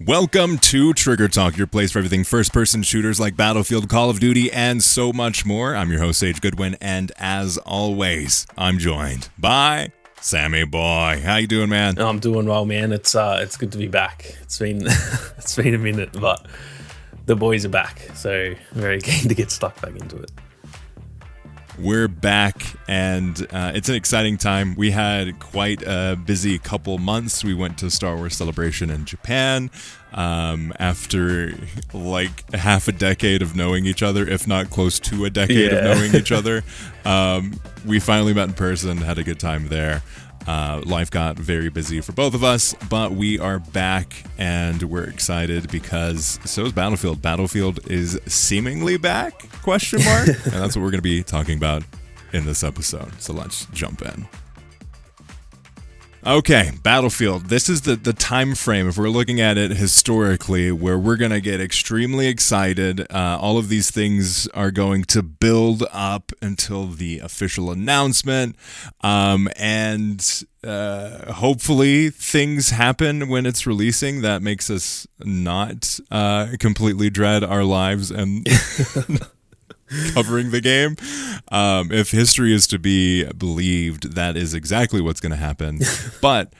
Welcome to Trigger Talk, your place for everything first-person shooters like Battlefield, Call of Duty, and so much more. I'm your host, Sage Goodwin, and as always, I'm joined by Sammy Boy. How you doing, man? I'm doing well, man. It's good to be back. It's been it's been a minute, but the boys are back, so very keen to get stuck back into it. We're back, and it's an exciting time. We had quite a busy couple months. We went to Star Wars Celebration in Japan after like half a decade of knowing each other, if not close to a decade of knowing each other. We finally met in person, had a good time there. Life got very busy for both of us, but we are back and we're excited because so is Battlefield. Battlefield is seemingly back, ? And that's what we're going to be talking about in this episode. So let's jump in. Okay, Battlefield. This is the time frame, if we're looking at it historically, where we're going to get extremely excited. All of these things are going to build up until the official announcement. And hopefully things happen when it's releasing that makes us not completely dread our lives and covering the game. If history is to be believed, that is exactly what's going to happen. But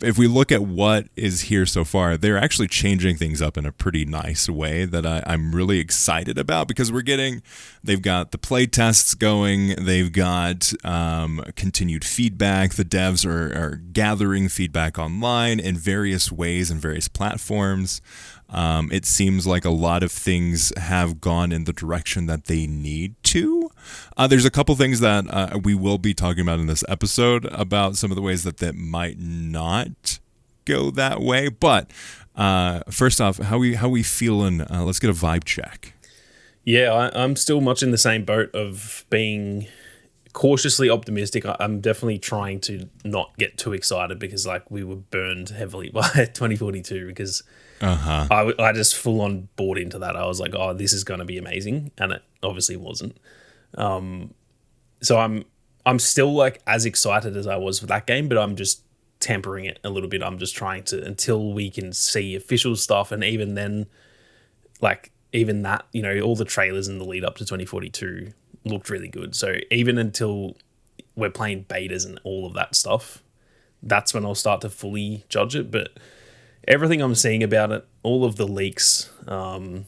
if we look at what is here so far, they're actually changing things up in a pretty nice way that I'm really excited about, because they've got the play tests going, they've got continued feedback. The devs are gathering feedback online in various ways and various platforms. It seems like a lot of things have gone in the direction that they need to. There's a couple things that we will be talking about in this episode about some of the ways that might not go that way. But first off, how we feeling? Let's get a vibe check. Yeah, I'm still much in the same boat of being cautiously optimistic. I'm definitely trying to not get too excited because we were burned heavily by 2042 because I just full on bought into that. I was like, oh, this is going to be amazing. And it obviously wasn't. So I'm still as excited as I was for that game, but I'm just tempering it a little bit. I'm just trying to, until we can see official stuff. And even then, even that, all the trailers in the lead up to 2042 looked really good. So even until we're playing betas and all of that stuff, that's when I'll start to fully judge it. But everything I'm seeing about it, all of the leaks, the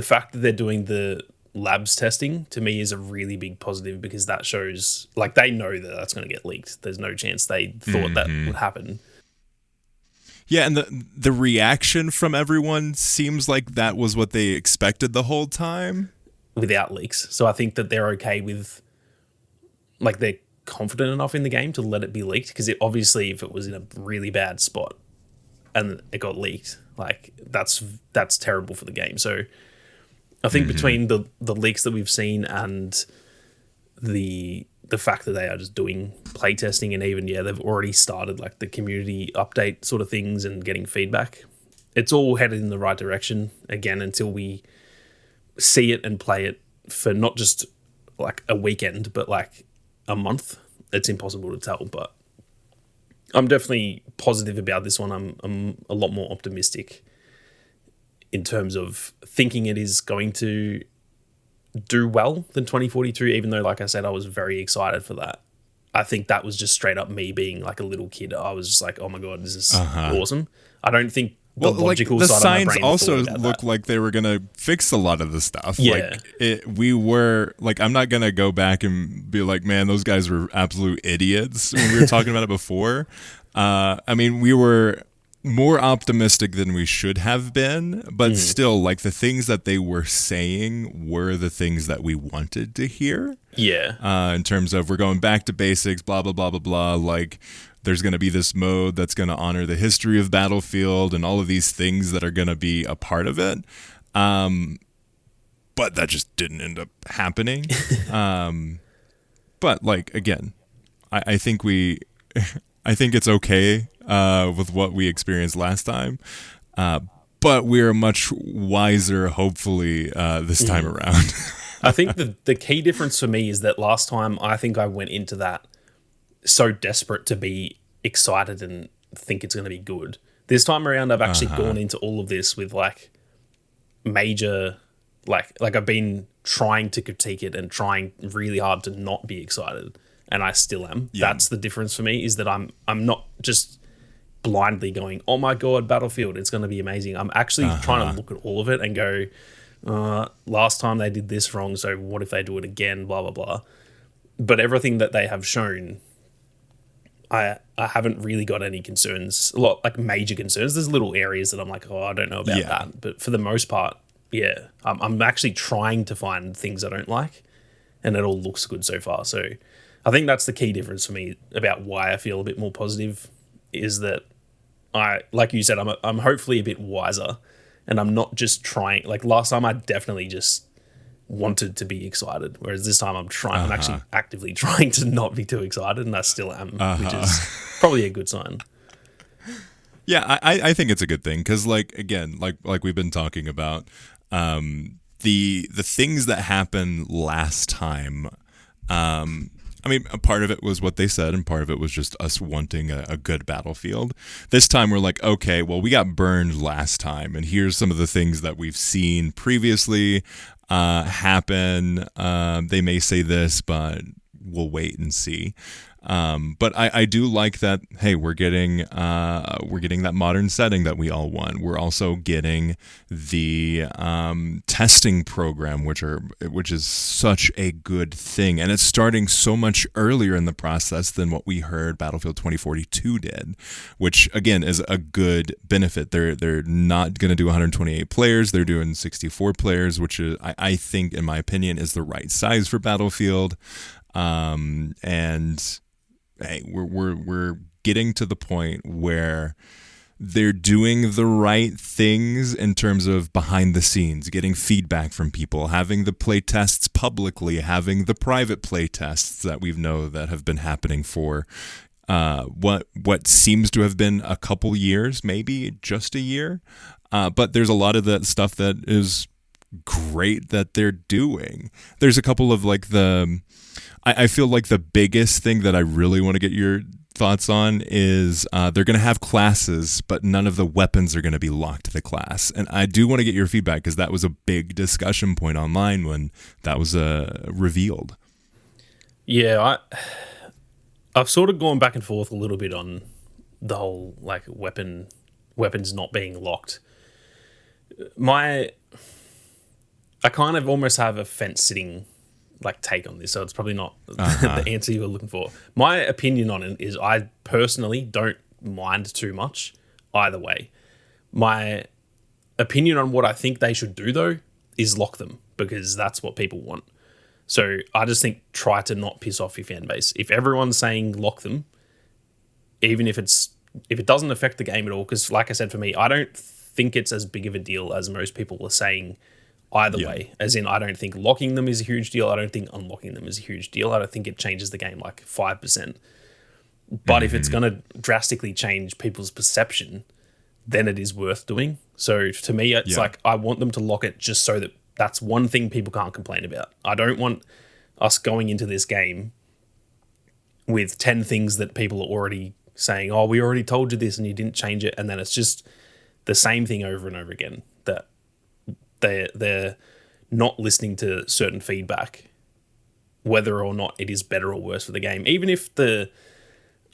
fact that they're doing the labs testing, to me is a really big positive, because that shows they know that that's going to get leaked. There's no chance they thought that would happen. Yeah, and the reaction from everyone seems like that was what they expected the whole time. Without leaks. So I think that they're okay with, they're confident enough in the game to let it be leaked, because obviously if it was in a really bad spot and it got leaked, that's terrible for the game. So I think between the leaks that we've seen and the fact that they are just doing playtesting, and even they've already started the community update sort of things and getting feedback, it's all headed in the right direction. Again, until we see it and play it for not just a weekend, but a month, it's impossible to tell. But I'm definitely positive about this one. I'm a lot more optimistic in terms of thinking it is going to do well than 2042, even though, like I said, I was very excited for that. I think that was just straight up me being a little kid. I was just oh my God, this is awesome. I don't think the logical the side signs of my brain also looked like they were gonna fix a lot of the stuff. Yeah. We were I'm not gonna go back and be like, man, those guys were absolute idiots when we were talking about it before. We were more optimistic than we should have been, but still, the things that they were saying were the things that we wanted to hear. Yeah. In terms of, we're going back to basics, blah, blah, blah, blah, blah. There's going to be this mode that's going to honor the history of Battlefield and all of these things that are going to be a part of it. But that just didn't end up happening. But again, I think I think it's okay with what we experienced last time. But we're much wiser, hopefully, this time around. I think the key difference for me is that last time, I think I went into that so desperate to be excited and think it's going to be good This time around, I've actually gone into all of this with like major, like I've been trying to critique it and trying really hard to not be excited, and I still am. Yeah. That's the difference for me, is that I'm not just blindly going, oh my god, Battlefield, it's going to be amazing. I'm actually trying to look at all of it and go, last time they did this wrong, so what if they do it again, blah blah blah. But everything that they have shown, I haven't really got any concerns, a lot like major concerns. There's little areas that I'm like, oh, I don't know about that, but for the most part, yeah, I'm actually trying to find things I don't like, and it all looks good so far. So I think that's the key difference for me about why I feel a bit more positive, is that like you said, I'm hopefully a bit wiser, and I'm not just trying. Like last time, I definitely just wanted to be excited, whereas this time I'm actually actively trying to not be too excited, and I still am, which is probably a good sign. Yeah, I think it's a good thing because, like, again, like we've been talking about, the things that happened last time. I mean, a part of it was what they said, and part of it was just us wanting a good Battlefield. This time we're like, okay, well, we got burned last time, and here's some of the things that we've seen previously happen. They may say this, but we'll wait and see. But I do like that. Hey, we're getting that modern setting that we all want. We're also getting the testing program, which is such a good thing, and it's starting so much earlier in the process than what we heard Battlefield 2042 did, which again is a good benefit. They're not going to do 128 players. They're doing 64 players, which is I think, in my opinion, is the right size for Battlefield. And hey, we're getting to the point where they're doing the right things in terms of behind the scenes, getting feedback from people, having the play tests publicly, having the private play tests that we know that have been happening for what seems to have been a couple years, maybe just a year. But there's a lot of that stuff that is great that they're doing. There's a couple of like I feel like the biggest thing that I really want to get your thoughts on is they're going to have classes, but none of the weapons are going to be locked to the class. And I do want to get your feedback because that was a big discussion point online when that was revealed. Yeah, I've sort of gone back and forth a little bit on the whole like weapons not being locked. I kind of almost have a fence sitting like take on this, so it's probably not the answer you were looking for. My opinion on it is I personally don't mind too much either way. My opinion on what I think they should do though is lock them, because that's what people want. So I just think try to not piss off your fan base. If everyone's saying lock them, even if it doesn't affect the game at all, because like I said, for me, I don't think it's as big of a deal as most people are saying either way. As in, I don't think locking them is a huge deal. I don't think unlocking them is a huge deal. I don't think it changes the game like 5%. But if it's going to drastically change people's perception, then it is worth doing. So to me, it's like I want them to lock it just so that that's one thing people can't complain about. I don't want us going into this game with 10 things that people are already saying, oh, we already told you this and you didn't change it. And then it's just the same thing over and over again, that they're not listening to certain feedback, whether or not it is better or worse for the game. Even if the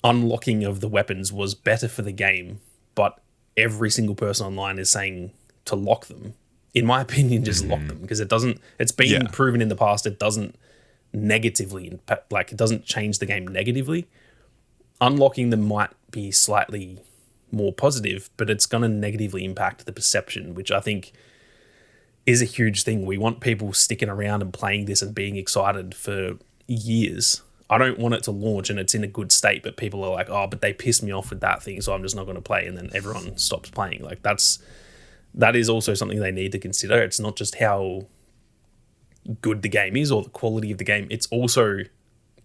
unlocking of the weapons was better for the game, but every single person online is saying to lock them, in my opinion, just lock them, because it's been proven in the past, it doesn't negatively impact, like it doesn't change the game negatively. Unlocking them might be slightly more positive, but it's going to negatively impact the perception, which I think is a huge thing. We want people sticking around and playing this and being excited for years. I don't want it to launch and it's in a good state, but people are like, oh, but they pissed me off with that thing, so I'm just not going to play, and then everyone stops playing. Like that is also something they need to consider. It's not just how good the game is or the quality of the game, it's also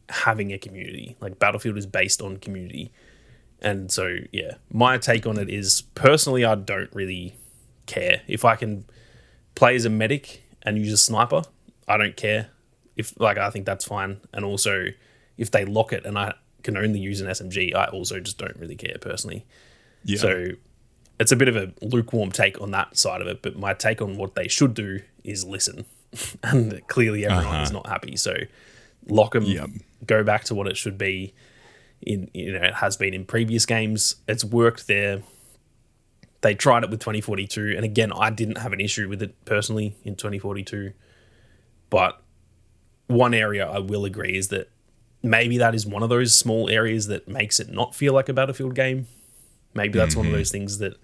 having a community. Like Battlefield is based on community. And so, yeah, my take on it is, personally, I don't really care. If I can play as a medic and use a sniper, I don't care. I think that's fine. And also, if they lock it and I can only use an SMG, I also just don't really care personally. Yeah. So it's a bit of a lukewarm take on that side of it, but my take on what they should do is listen. And clearly everyone is not happy. So lock them, go back to what it should be. It has been in previous games. It's worked there. They tried it with 2042, and again, I didn't have an issue with it personally in 2042. But one area I will agree is that maybe that is one of those small areas that makes it not feel like a Battlefield game. Maybe that's one of those things that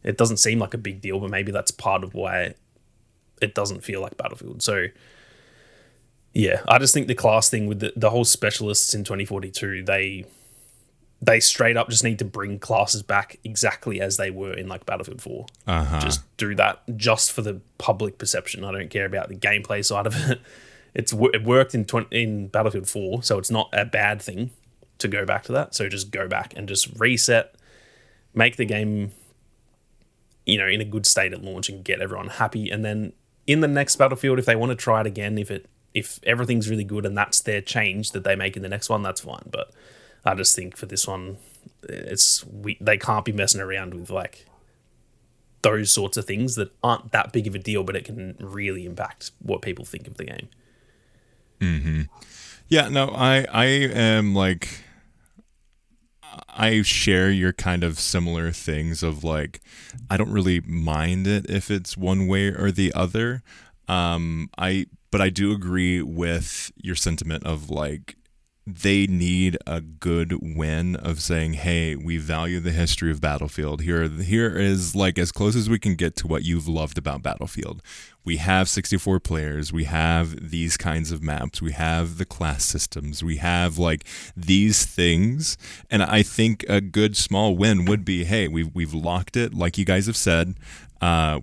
it doesn't seem like a big deal, but maybe that's part of why it doesn't feel like Battlefield. So, yeah, I just think the class thing with the whole specialists in 2042, they straight up just need to bring classes back exactly as they were in like Battlefield 4. Just do that just for the public perception. I don't care about the gameplay side of it. It worked in Battlefield 4, so it's not a bad thing to go back to that. So just go back and just reset, make the game, in a good state at launch and get everyone happy. And then in the next Battlefield, if they want to try it again, if everything's really good and that's their change that they make in the next one, that's fine. But I just think for this one, they can't be messing around with like those sorts of things that aren't that big of a deal, but it can really impact what people think of the game. Yeah, no, I am like, I share your kind of similar things of like, I don't really mind it if it's one way or the other. But I do agree with your sentiment of like, they need a good win of saying, hey, we value the history of Battlefield. Here is like as close as we can get to what you've loved about Battlefield. We have 64 players. We have these kinds of maps. We have the class systems. We have like these things. And I think a good small win would be, hey, we've locked it like you guys have said.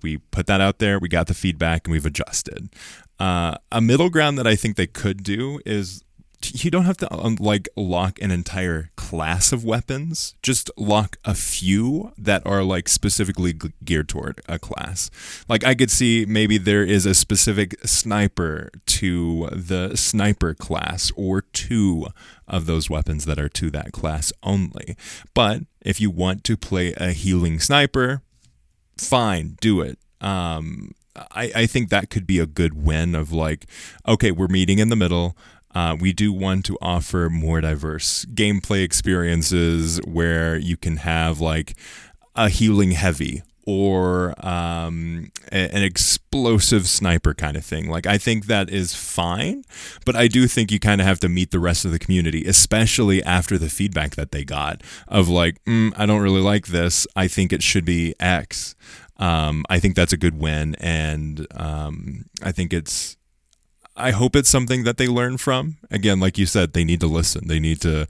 We put that out there. We got the feedback and we've adjusted. A middle ground that I think they could do is, you don't have to lock an entire class of weapons. Just lock a few that are like specifically geared toward a class. Like I could see maybe there is a specific sniper to the sniper class, or two of those weapons that are to that class only. But if you want to play a healing sniper, fine, do it. I think that could be a good win of like, okay, we're meeting in the middle. We do want to offer more diverse gameplay experiences where you can have like a healing heavy or an explosive sniper kind of thing. Like I think that is fine, but I do think you kind of have to meet the rest of the community, especially after the feedback that they got of like, I don't really like this. I think it should be X. I think that's a good win, and I hope it's something that they learn from. Again, like you said, they need to listen. They need to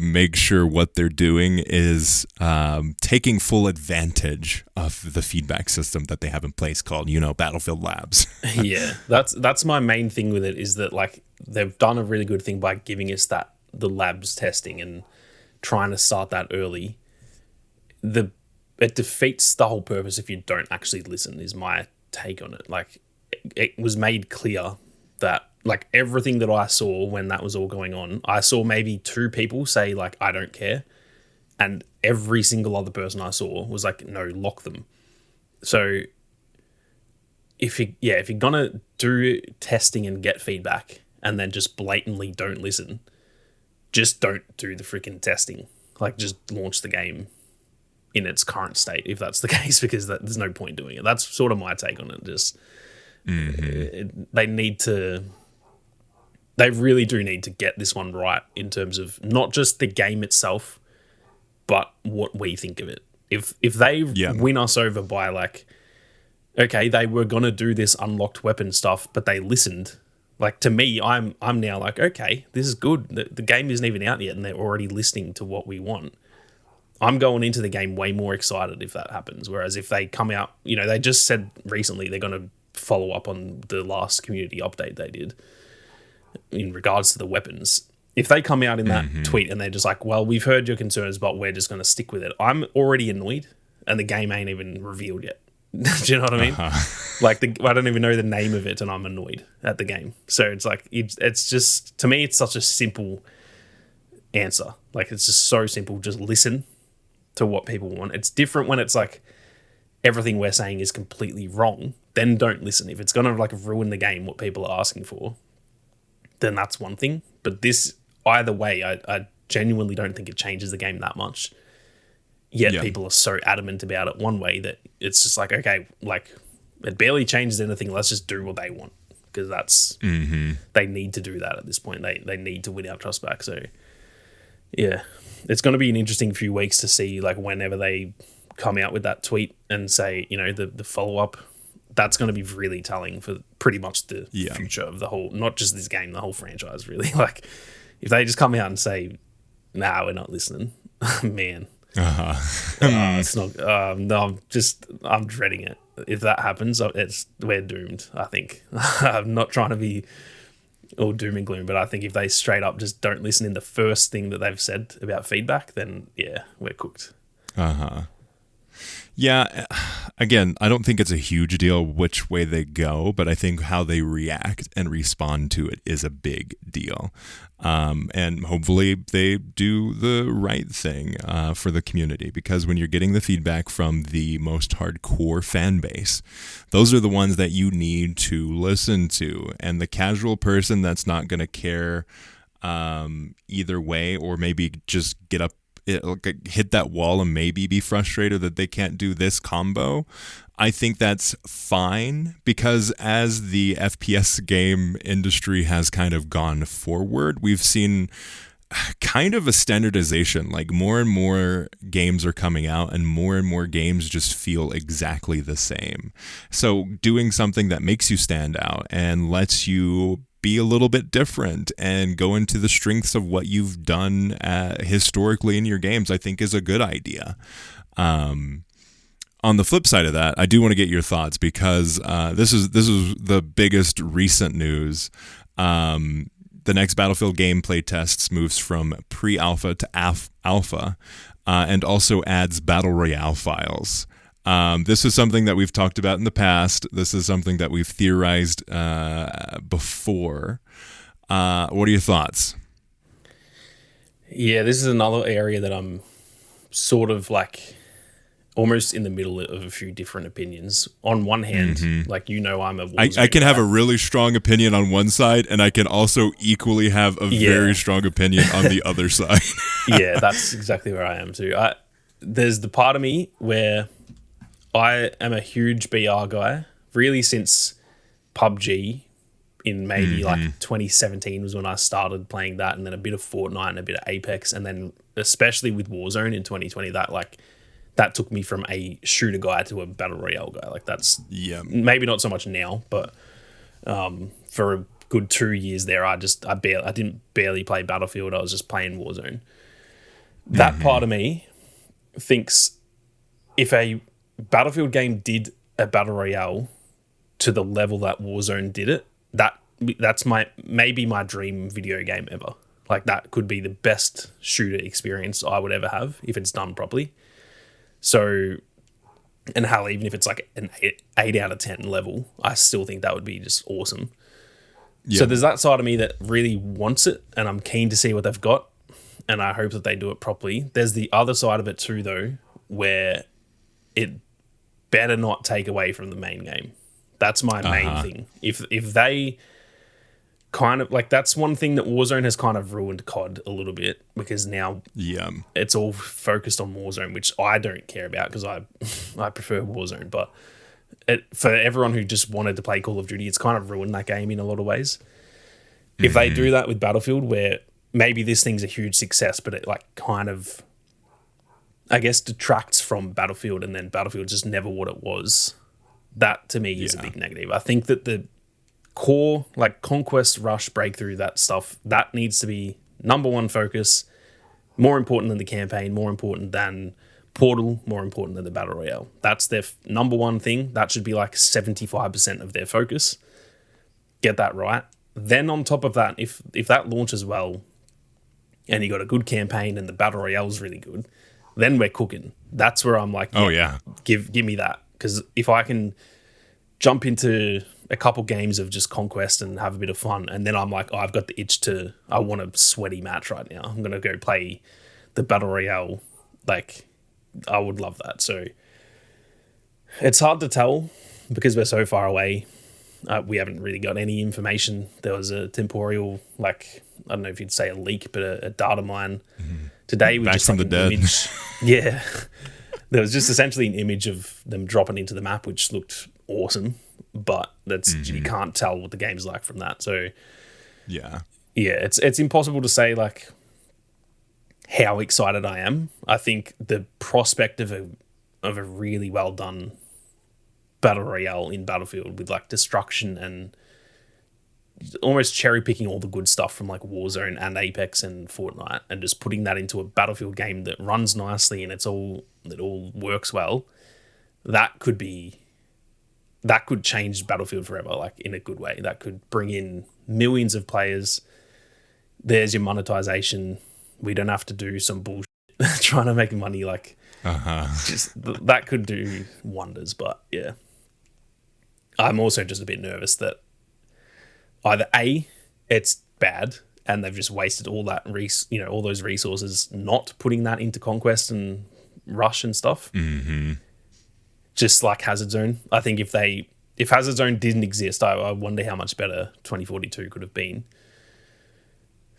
make sure what they're doing is taking full advantage of the feedback system that they have in place called, Battlefield Labs. Yeah, that's my main thing with it, is that like they've done a really good thing by giving us the labs testing and trying to start that early. It defeats the whole purpose if you don't actually listen, is my take on it. Like it was made clear that like everything that I saw when that was all going on, I saw maybe 2 people say like, I don't care. And every single other person I saw was like, no, lock them. So if you're going to do testing and get feedback and then just blatantly don't listen, just don't do the freaking testing. Like just launch the game in its current state, if that's the case, because there's no point doing it. That's sort of my take on it. Just they really do need to get this one right in terms of not just the game itself, but what we think of it. If they win us over by like, okay, they were gonna do this unlocked weapon stuff, but they listened. Like to me, I'm now like, okay, this is good. The game isn't even out yet, and they're already listening to what we want. I'm going into the game way more excited if that happens. Whereas if they come out, they just said recently they're going to follow up on the last community update they did in regards to the weapons. If they come out in that tweet and they're just like, well, we've heard your concerns, but we're just going to stick with it, I'm already annoyed, and the game ain't even revealed yet. Do you know what I mean? Like I don't even know the name of it, and I'm annoyed at the game. So it's like, it's just, to me, it's such a simple answer. Like it's just so simple. Just listen to what people want. It's different when it's like everything we're saying is completely wrong, then don't listen. If it's going to like ruin the game, what people are asking for, then that's one thing. But this, either way, I genuinely don't think it changes the game that much. Yet people are so adamant about it one way that it's just like, okay, like it barely changes anything. Let's just do what they want, because that's they need to do that at this point. They need to win our trust back. So yeah, it's going to be an interesting few weeks to see, like, whenever they come out with that tweet and say, you know, the follow up. That's going to be really telling for pretty much the future of the whole, not just this game, the whole franchise, really. Like, if they just come out and say, nah, we're not listening, man. It's not, no, I'm dreading it. If that happens, we're doomed, I think. I'm not trying to be all doom and gloom, but I think if they straight up just don't listen in the first thing that they've said about feedback, then yeah, we're cooked. Yeah, again, I don't think it's a huge deal which way they go, but I think how they react and respond to it is a big deal. And hopefully they do the right thing for the community, because when you're getting the feedback from the most hardcore fan base, those are the ones that you need to listen to. And the casual person that's not going to care either way, or maybe just get up, hit that wall and maybe be frustrated that they can't do this combo, I think that's fine, because as the FPS game industry has kind of gone forward, we've seen kind of a standardization. Like, more and more games are coming out and more games just feel exactly the same. So doing something that makes you stand out and lets you be a little bit different and go into the strengths of what you've done historically in your games, I think is a good idea. On the flip side of that, I do want to get your thoughts, because this is the biggest recent news. The next Battlefield gameplay tests moves from pre-alpha to alpha, and also adds Battle Royale files. This is something that we've talked about in the past. This is something that we've theorized before. What are your thoughts? Yeah, this is another area that I'm sort of like almost in the middle of a few different opinions. On one hand, like, you know, I'm a Warzone I can guy. have a really strong opinion on one side, and I can also equally have a very strong opinion on the other side. Yeah, that's exactly where I am too. There's the part of me where I am a huge BR guy, really, since PUBG in maybe like 2017 was when I started playing that, and then a bit of Fortnite and a bit of Apex, and then especially with Warzone in 2020, that took me from a shooter guy to a Battle Royale guy. Like, that's maybe not so much now, but for a good 2 years there, I didn't barely play Battlefield. I was just playing Warzone. That part of me thinks if a Battlefield game did a Battle Royale to the level that Warzone did it, that's maybe my dream video game ever. Like, that could be the best shooter experience I would ever have if it's done properly. So, and hell, even if it's like an 8 out of 10 level, I still think that would be just awesome. So there's that side of me that really wants it, and I'm keen to see what they've got, and I hope that they do it properly. There's the other side of it too, though, where it better not take away from the main game. That's my main thing. If they kind of, like, that's one thing that Warzone has kind of ruined COD a little bit, because now it's all focused on Warzone, which I don't care about, because I prefer Warzone. But for everyone who just wanted to play Call of Duty, it's kind of ruined that game in a lot of ways. If they do that with Battlefield, where maybe this thing's a huge success, but it, like, kind of, I guess, detracts from Battlefield, and then Battlefield's just never what it was, that to me is a big negative. I think that the core, like, Conquest, Rush, Breakthrough, that stuff, that needs to be number one focus, more important than the campaign, more important than Portal, more important than the Battle Royale. That's their number one thing. That should be like 75% of their focus. Get that right. Then on top of that, if that launches well and you got a good campaign and the Battle Royale is really good, then we're cooking. That's where I'm like, give me that. Because if I can jump into a couple games of just Conquest and have a bit of fun, and then I'm like, I've got the itch I want a sweaty match right now, I'm going to go play the Battle Royale. Like, I would love that. So It's hard to tell because we're so far away. We haven't really got any information. There was a temporal, like, I don't know if you'd say a leak, but a data mine today. Back from the dead. Image. Yeah. There was just essentially an image of them dropping into the map, which looked awesome, but you can't tell what the game's like from that. So yeah, it's impossible to say like how excited I am. I think the prospect of a really well done battle royale in Battlefield with like destruction and almost cherry picking all the good stuff from like Warzone and Apex and Fortnite and just putting that into a Battlefield game that runs nicely and it all works well, that could change Battlefield forever, like in a good way. That could bring in millions of players. There's your monetization. We don't have to do some bullshit trying to make money. Like, just that could do wonders. But yeah, I'm also just a bit nervous that either A, it's bad and they've just wasted all that all those resources not putting that into Conquest and Rush and stuff. Just like Hazard Zone. I think if Hazard Zone didn't exist, I wonder how much better 2042 could have been.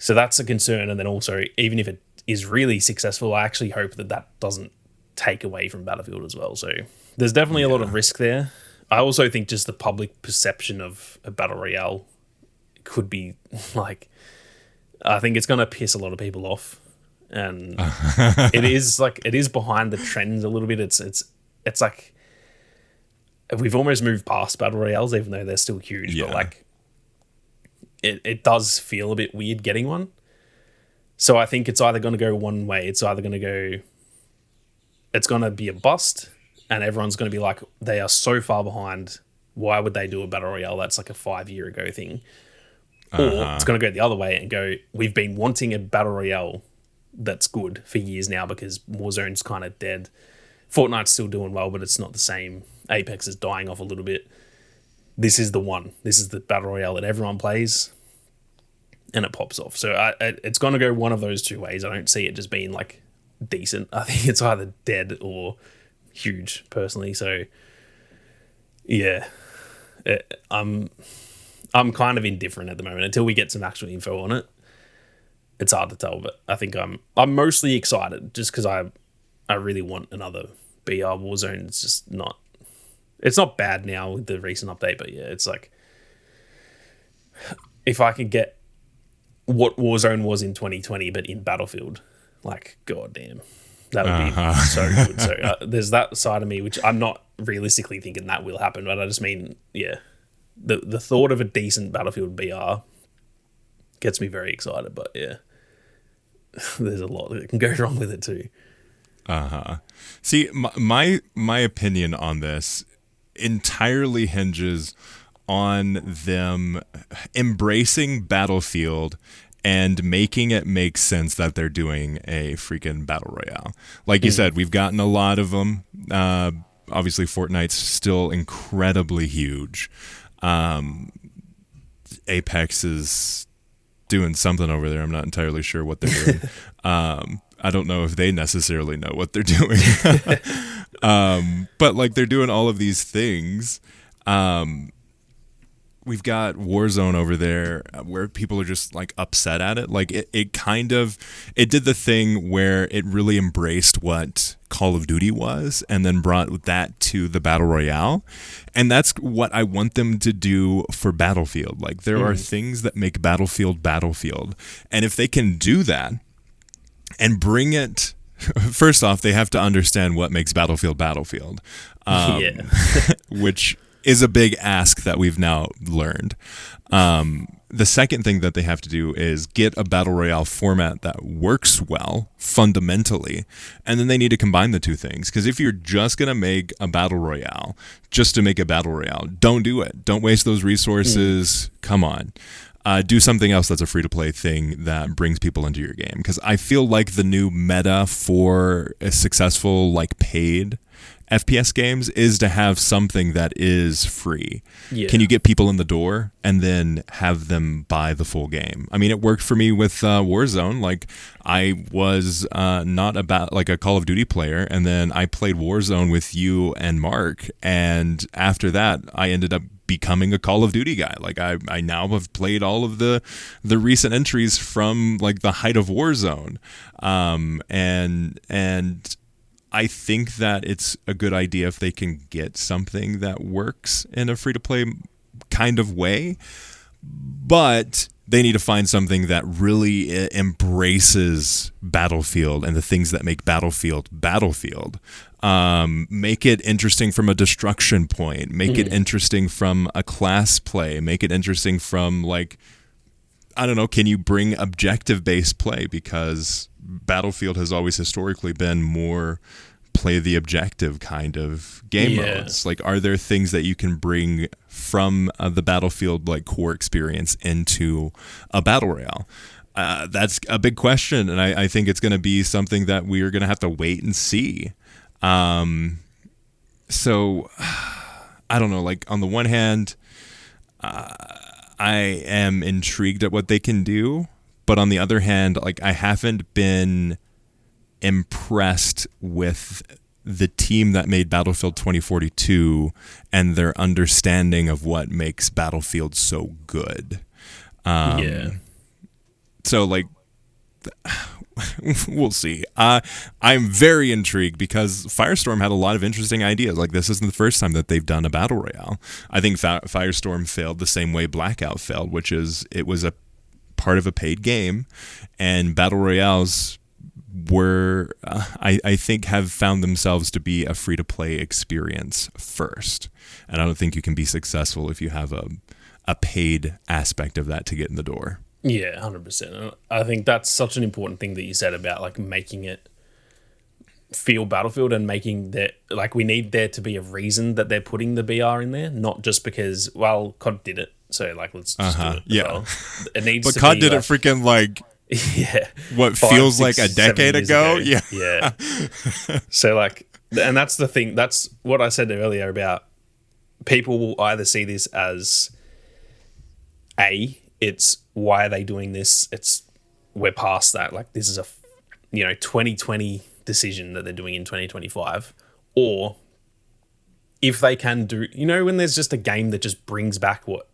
So that's a concern. And then also, even if it is really successful, I actually hope that doesn't take away from Battlefield as well. So there's definitely a lot of risk there. I also think just the public perception of a Battle Royale could be like, I think it's going to piss a lot of people off. And it is behind the trends a little bit. It's like, we've almost moved past Battle Royales, even though they're still huge, but like, it does feel a bit weird getting one. So I think it's either going to go one way. It's either going to be a bust and everyone's going to be like, they are so far behind. Why would they do a Battle Royale? That's like a 5-year ago thing. Or it's going to go the other way and go, we've been wanting a Battle Royale that's good for years now because Warzone's kind of dead. Fortnite's still doing well, but it's not the same. Apex is dying off a little bit. This is the one. This is the Battle Royale that everyone plays, and it pops off. So it's going to go one of those two ways. I don't see it just being like decent. I think it's either dead or huge, personally. So yeah, I'm kind of indifferent at the moment until we get some actual info on it. It's hard to tell, but I think I'm mostly excited just because I really want another BR Warzone. It's just not. It's not bad now with the recent update, but yeah, it's like if I could get what Warzone was in 2020, but in Battlefield, like, goddamn, that would be so good. So there's that side of me, which I'm not realistically thinking that will happen, but I just mean, yeah, the thought of a decent Battlefield BR gets me very excited, but yeah, there's a lot that can go wrong with it too. See, my opinion on this entirely hinges on them embracing Battlefield and making it make sense that they're doing a freaking battle royale. Like you said, we've gotten a lot of them. Obviously, Fortnite's still incredibly huge. Apex is doing something over there. I'm not entirely sure what they're doing. I don't know if they necessarily know what they're doing. But like they're doing all of these things. We've got Warzone over there where people are just like upset at it. Like it did the thing where it really embraced what Call of Duty was and then brought that to the Battle Royale. And that's what I want them to do for Battlefield. Like there are things that make Battlefield Battlefield. And if they can do that and bring it, first off, they have to understand what makes Battlefield Battlefield. Which is a big ask that we've now learned. The second thing that they have to do is get a Battle Royale format that works well, fundamentally, and then they need to combine the two things. Because if you're just going to make a Battle Royale, just to make a Battle Royale, don't do it. Don't waste those resources. Come on. Do something else that's a free-to-play thing that brings people into your game. Because I feel like the new meta for a successful, like, paid FPS games is to have something that is free. Yeah. Can you get people in the door and then have them buy the full game? I mean, it worked for me with Warzone. Like, I was not about like a Call of Duty player, and then I played Warzone with you and Mark, and after that, I ended up becoming a Call of Duty guy. Like, I now have played all of the recent entries from like the height of Warzone, and I think that it's a good idea if they can get something that works in a free-to-play kind of way, but they need to find something that really embraces Battlefield and the things that make Battlefield. Make it interesting from a destruction point. Make it interesting from a class play. Make it interesting from, like, I don't know, can you bring objective-based play? Because Battlefield has always historically been more play the objective kind of game modes. Like, are there things that you can bring from the Battlefield like core experience into a battle royale? That's a big question, and I think it's going to be something that we are going to have to wait and see. So I don't know. Like, on the one hand, I am intrigued at what they can do, but on the other hand, like, I haven't been impressed with the team that made Battlefield 2042 and their understanding of what makes Battlefield so good. So, like, we'll see. I'm very intrigued because Firestorm had a lot of interesting ideas. Like, this isn't the first time that they've done a battle royale. I think Firestorm failed the same way Blackout failed, which is it was a part of a paid game, and battle royales were, I think, have found themselves to be a free-to-play experience first. And I don't think you can be successful if you have a paid aspect of that to get in the door. Yeah, 100%. I think that's such an important thing that you said about, like, making it feel Battlefield and making that, like, we need there to be a reason that they're putting the BR in there, not just because, well, COD did it, so, like, let's just do it. Yeah. Well. It needs but to COD be, did like, it freaking, like, what 5, feels 6, like a decade ago. Yeah. So, like, and that's the thing. That's what I said earlier about people will either see this as it's why are they doing this? It's we're past that. Like, this is a 2020 decision that they're doing in 2025. Or if they can do, when there's just a game that just brings back what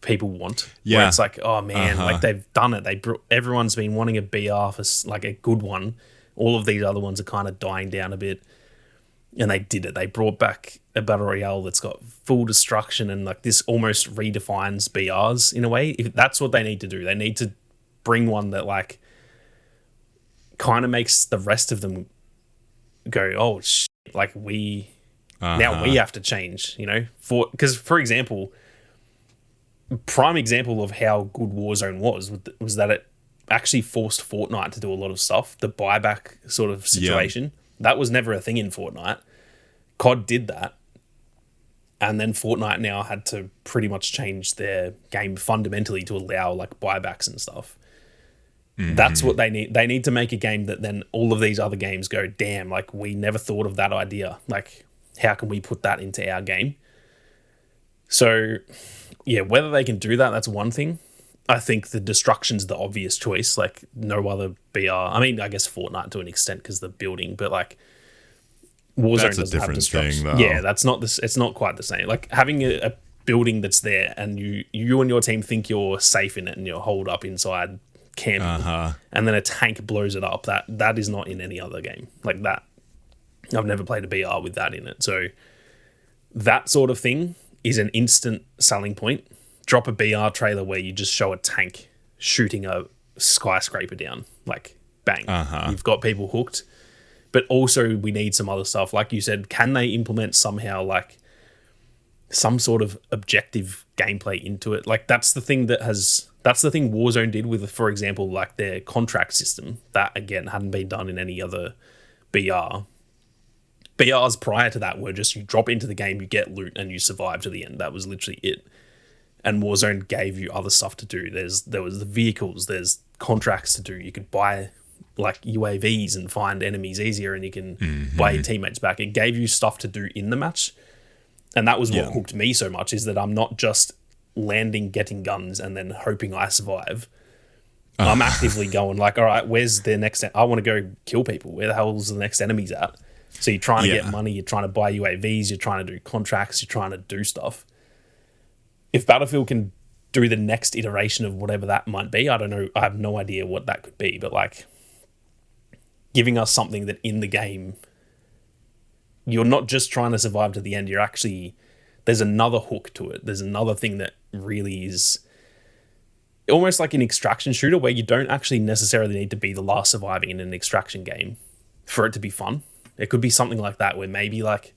people want. Yeah. Where it's like, oh man, like, they've done it. Everyone's been wanting a BR for, like, a good one. All of these other ones are kind of dying down a bit. And they did it. They brought back a battle royale that's got full destruction, and, like, this almost redefines BRs in a way. If that's what they need to do. They need to bring one that, like, kind of makes the rest of them go, oh shit, like, now we have to change, because, for example, prime example of how good Warzone was that it actually forced Fortnite to do a lot of stuff. The buyback sort of situation, that was never a thing in Fortnite. COD did that, and then Fortnite now had to pretty much change their game fundamentally to allow, like, buybacks and stuff. That's what they need. They need to make a game that then all of these other games go, damn, like, we never thought of that idea. Like, how can we put that into our game? So, yeah, whether they can do that, that's one thing. I think the destruction's the obvious choice. Like, no other BR. I mean, I guess Fortnite to an extent because the building, but, like, Warzone doesn't have destruction. Thing, though. Yeah, that's not this. It's not quite the same. Like, having a building that's there and you and your team think you're safe in it and you're holed up inside camping, and then a tank blows it up. That is not in any other game like that. I've never played a BR with that in it. So that sort of thing is an instant selling point. Drop a BR trailer where you just show a tank shooting a skyscraper down, like, bang. You've got people hooked. But also we need some other stuff. Like you said, can they implement somehow, like, some sort of objective gameplay into it? Like, that's the thing Warzone did with, for example, like, their contract system. That, again, hadn't been done in any other BR. BRs prior to that were just you drop into the game, you get loot, and you survive to the end. That was literally it. And Warzone gave you other stuff to do. There was the vehicles, there's contracts to do. You could buy like UAVs and find enemies easier, and you can buy your teammates back. It gave you stuff to do in the match, and that was what hooked me so much, is that I'm not just landing, getting guns, and then hoping I survive. I'm actively going like, all right, where's the next? I want to go kill people. Where the hell's the next enemies at? So you're trying to get money, you're trying to buy UAVs, you're trying to do contracts, you're trying to do stuff. If Battlefield can do the next iteration of whatever that might be, I don't know. I have no idea what that could be, but like giving us something that in the game, you're not just trying to survive to the end. You're actually, there's another hook to it. There's another thing that really is almost like an extraction shooter, where you don't actually necessarily need to be the last surviving in an extraction game for it to be fun. It could be something like that, where maybe like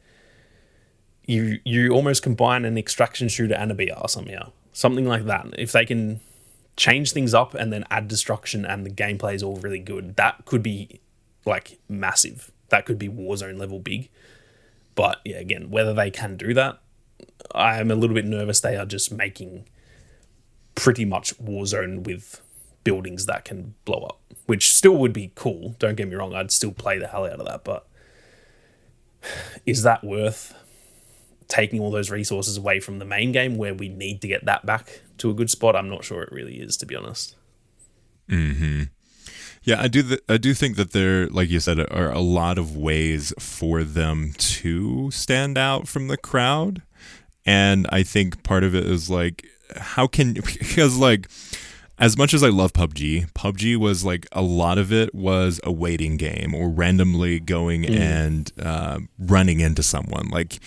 you almost combine an extraction shooter and a BR somehow. Something like that. If they can change things up and then add destruction and the gameplay is all really good, that could be like massive. That could be Warzone level big. But yeah, again, whether they can do that, I'm a little bit nervous. They are just making pretty much Warzone with buildings that can blow up, which still would be cool. Don't get me wrong. I'd still play the hell out of that. But is that worth taking all those resources away from the main game, where we need to get that back to a good spot? I'm not sure it really is, to be honest. Yeah, I do think that there, like you said, are a lot of ways for them to stand out from the crowd. And I think part of it is like, because like, as much as I love PUBG was like, a lot of it was a waiting game or randomly going and running into someone. Like,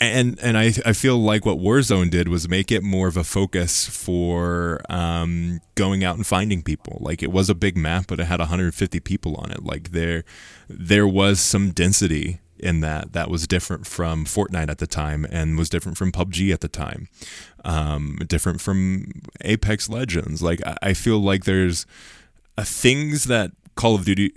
and I feel like what Warzone did was make it more of a focus for going out and finding people. Like, it was a big map, but it had 150 people on it. Like, there was some density in that was different from Fortnite at the time, and was different from PUBG at the time, different from Apex Legends. Like, I feel like there's things that Call of Duty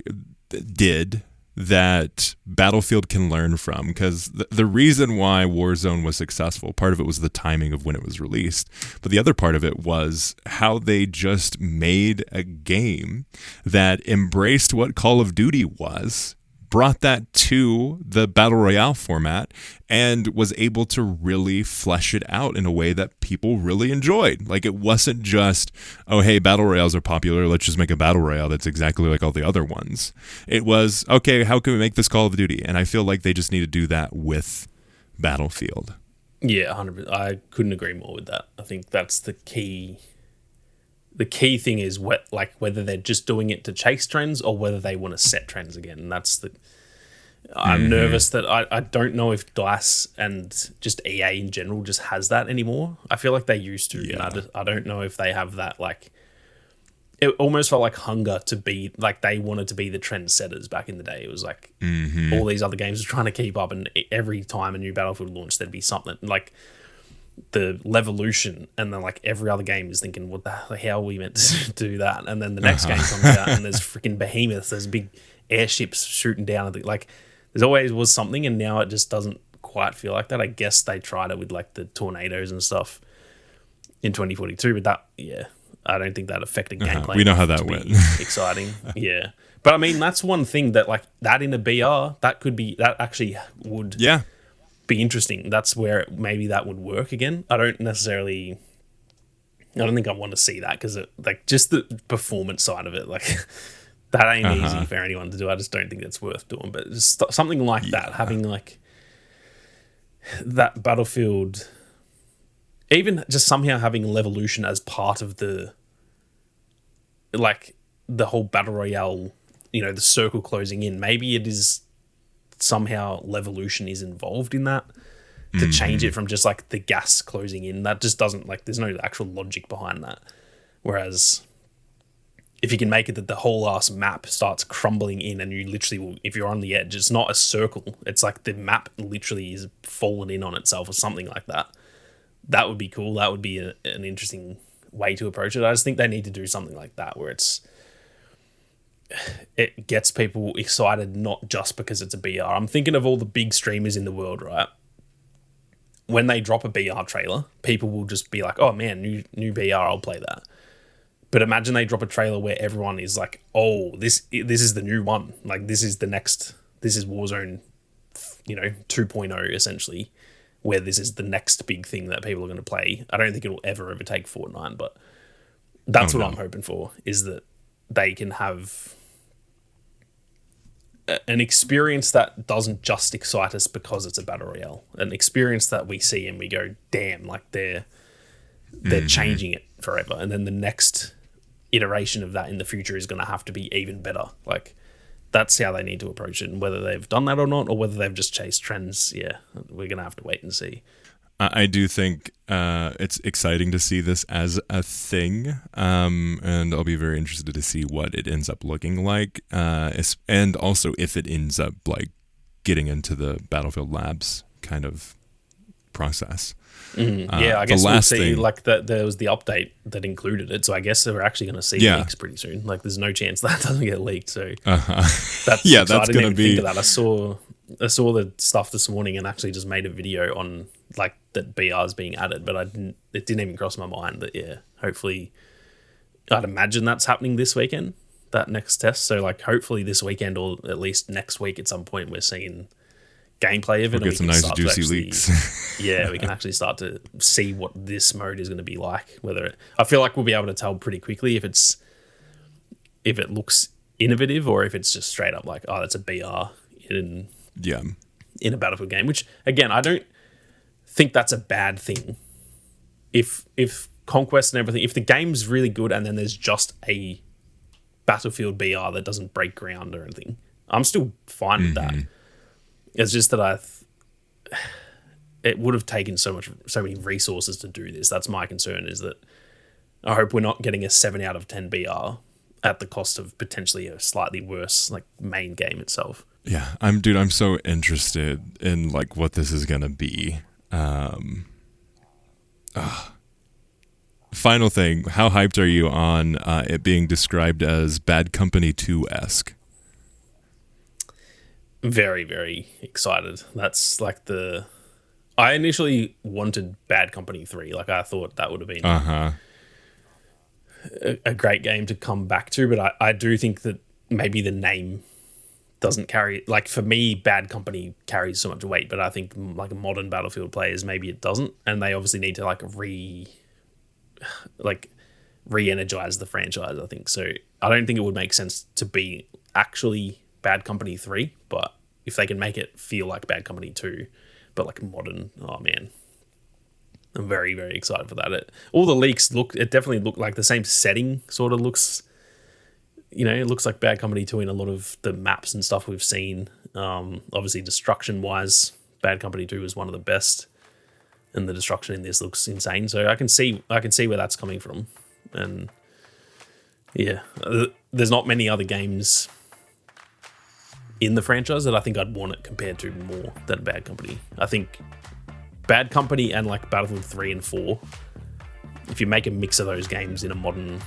did that Battlefield can learn from, because the reason why Warzone was successful, part of it was the timing of when it was released, but the other part of it was how they just made a game that embraced what Call of Duty was, brought that to the Battle Royale format, and was able to really flesh it out in a way that people really enjoyed. Like, it wasn't just, oh, hey, Battle Royales are popular, let's just make a Battle Royale that's exactly like all the other ones. It was, okay, how can we make this Call of Duty? And I feel like they just need to do that with Battlefield. Yeah, 100%. I couldn't agree more with that. I think that's the key. The key thing is whether they're just doing it to chase trends or whether they want to set trends again. And that's the... I'm nervous that I don't know if DICE and just EA in general just has that anymore. I feel like they used to. Yeah. And I don't know if they have that, like... It almost felt like hunger to be... Like, they wanted to be the trendsetters back in the day. It was like all these other games were trying to keep up, and every time a new Battlefield launched, there'd be something. Like... the Levolution, and then like every other game is thinking, what the hell are we meant to do that? And then the next game comes out and there's freaking behemoths, there's big airships shooting down at like, there's always was something, and now it just doesn't quite feel like that. I guess they tried it with like the tornadoes and stuff in 2042, but that, yeah, I don't think that affected gameplay. We know how that went. Exciting. Yeah. But I mean, that's one thing that like that in a BR, that actually would be interesting. That's where maybe that would work again. I don't think I want to see that, because like just the performance side of it, like that ain't easy for anyone to do. I just don't think that's worth doing. But just something like that, having like that Battlefield, even just somehow having Levolution as part of the whole Battle Royale, the circle closing in. Maybe it is somehow Levolution is involved in that to change it from just like the gas closing in. That just doesn't, like, there's no actual logic behind that. Whereas if you can make it that the whole ass map starts crumbling in, and you literally will, if you're on the edge, it's not a circle, it's like the map literally is fallen in on itself or something like that. That would be cool. That would be an interesting way to approach it. I just think they need to do something like that, where it gets people excited, not just because it's a BR. I'm thinking of all the big streamers in the world, right? When they drop a BR trailer, people will just be like, oh man, new BR, I'll play that. But imagine they drop a trailer where everyone is like, "Oh, this is the new one. Like this is the next. This is Warzone, 2.0 essentially, where this is the next big thing that people are going to play." I don't think it'll ever overtake Fortnite, but that's what I'm hoping for, is that they can have an experience that doesn't just excite us because it's a battle royale. An experience that we see and we go, "Damn, like they're changing it forever." And then the next iteration of that in the future is going to have to be even better. Like that's how they need to approach it. And whether they've done that or not, or whether they've just chased trends, we're going to have to wait and see. I do think it's exciting to see this as a thing, and I'll be very interested to see what it ends up looking like, and also if it ends up like getting into the Battlefield Labs kind of process. I guess we'll see. Like there was the update that included it, so I guess we're actually going to see leaks pretty soon. Like, there's no chance that doesn't get leaked. So that's that's going to be. Think of that. I saw the stuff this morning and actually just made a video on like that BR is being added, but it didn't even cross my mind that hopefully, I'd imagine that's happening this weekend, that next test. So like hopefully this weekend, or at least next week at some point, we're seeing gameplay of it. We'll get some nice juicy leaks. We can actually start to see what this mode is going to be like. I feel like we'll be able to tell pretty quickly if it looks innovative, or if it's just straight up like, oh, that's a BR in a Battlefield game. Which again, I don't think that's a bad thing. If Conquest and everything, if the game's really good and then there's just a Battlefield BR that doesn't break ground or anything, I'm still fine with that. It's just that it would have taken so many resources to do this. That's my concern, is that I hope we're not getting a 7 out of 10 BR at the cost of potentially a slightly worse like main game itself. Yeah, I'm so interested in like what this is gonna be. Final thing, how hyped are you on it being described as Bad Company 2-esque? Very, very excited. That's like I initially wanted Bad Company 3. Like, I thought that would have been a great game to come back to, but I do think that maybe the name doesn't carry, like, for me, Bad Company carries so much weight, but I think like modern Battlefield players, maybe it doesn't, and they obviously need to re-energize the franchise, I think. So I don't think it would make sense to be actually Bad Company 3, but if they can make it feel like Bad Company 2, but like modern, oh man, I'm very, very excited for that. All the leaks it definitely looked like the same setting, sort of looks, it looks like Bad Company 2 in a lot of the maps and stuff we've seen. Obviously destruction-wise, Bad Company 2 is one of the best, and the destruction in this looks insane. So I can see where that's coming from. And there's not many other games in the franchise that I think I'd want it compared to more than Bad Company. I think Bad Company and like Battlefield 3 and 4, if you make a mix of those games in a modern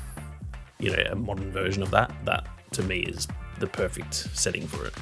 version of that to me is the perfect setting for it.